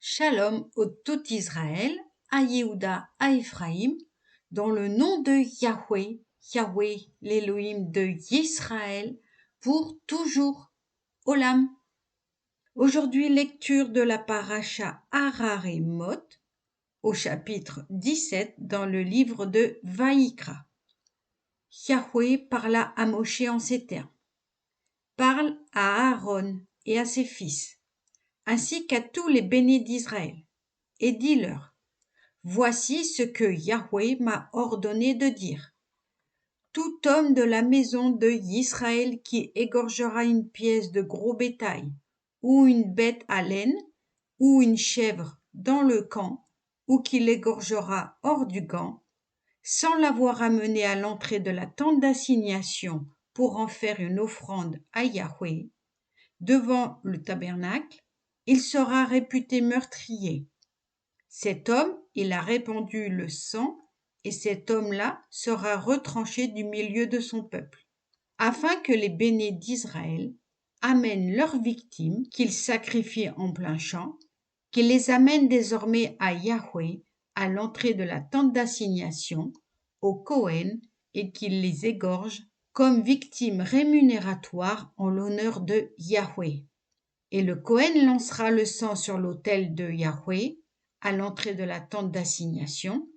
Shalom au tout Israël, à Yehuda, à Ephraïm, dans le nom de Yahweh, Yahweh, l'Élohim de Yisraël, pour toujours. Olam. Aujourd'hui, lecture de la paracha Hararemot, au chapitre 17 dans le livre de Vaïkra. Yahweh parla à Moshe en ces termes. Parle à Aaron et à ses fils, ainsi qu'à tous les bénis d'Israël, et dis-leur, voici ce que Yahweh m'a ordonné de dire. Tout homme de la maison de Israël qui égorgera une pièce de gros bétail, ou une bête à laine, ou une chèvre dans le camp, ou qui l'égorgera hors du camp, sans l'avoir amené à l'entrée de la tente d'assignation pour en faire une offrande à Yahweh, devant le tabernacle, il sera réputé meurtrier. Cet homme, il a répandu le sang, et cet homme-là sera retranché du milieu de son peuple, afin que les bénis d'Israël amènent leurs victimes qu'ils sacrifient en plein champ, qu'ils les amènent désormais à Yahweh, à l'entrée de la tente d'assignation, au Kohen, et qu'ils les égorgent comme victimes rémunératoire en l'honneur de Yahweh. Et le Kohen lancera le sang sur l'autel de Yahweh, à l'entrée de la tente d'assignation,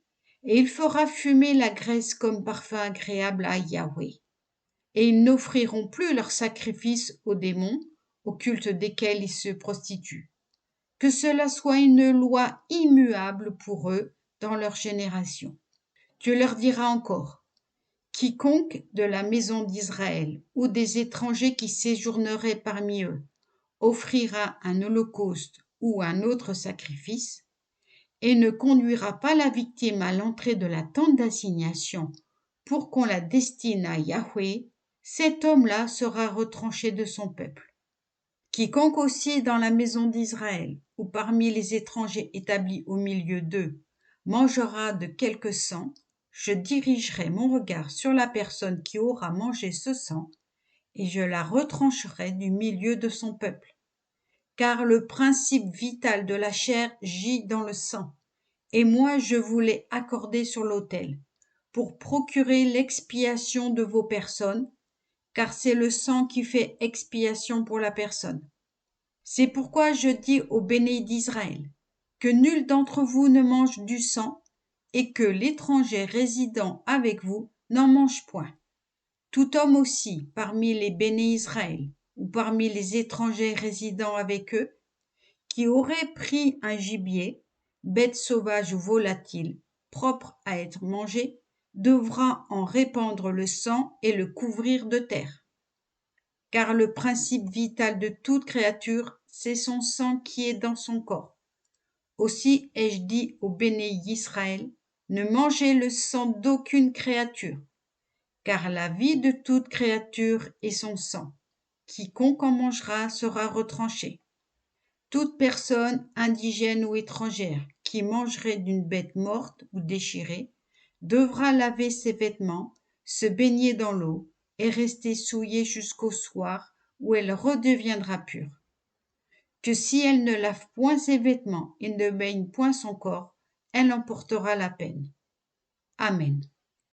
et il fera fumer la graisse comme parfum agréable à Yahweh. Et ils n'offriront plus leurs sacrifices aux démons, au culte desquels ils se prostituent. Que cela soit une loi immuable pour eux dans leur génération. Tu leur diras encore, quiconque de la maison d'Israël ou des étrangers qui séjourneraient parmi eux offrira un holocauste ou un autre sacrifice, et ne conduira pas la victime à l'entrée de la tente d'assignation pour qu'on la destine à Yahweh, cet homme-là sera retranché de son peuple. Quiconque aussi dans la maison d'Israël ou parmi les étrangers établis au milieu d'eux mangera de quelque sang, je dirigerai mon regard sur la personne qui aura mangé ce sang, et je la retrancherai du milieu de son peuple. Car le principe vital de la chair gît dans le sang, et moi je vous l'ai accordé sur l'autel, pour procurer l'expiation de vos personnes, car c'est le sang qui fait expiation pour la personne. C'est pourquoi je dis aux bénis d'Israël, que nul d'entre vous ne mange du sang, et que l'étranger résidant avec vous n'en mange point. Tout homme aussi, parmi les bénis Israël, ou parmi les étrangers résidant avec eux, qui aurait pris un gibier, bête sauvage ou volatile, propre à être mangé, devra en répandre le sang et le couvrir de terre. Car le principe vital de toute créature, c'est son sang qui est dans son corps. Aussi ai-je dit aux bénis d'Israël, ne mangez le sang d'aucune créature, car la vie de toute créature est son sang. Quiconque en mangera sera retranché. Toute personne indigène ou étrangère qui mangerait d'une bête morte ou déchirée devra laver ses vêtements, se baigner dans l'eau et rester souillée jusqu'au soir où elle redeviendra pure. Que si elle ne lave point ses vêtements et ne baigne point son corps, elle en portera la peine. Amen.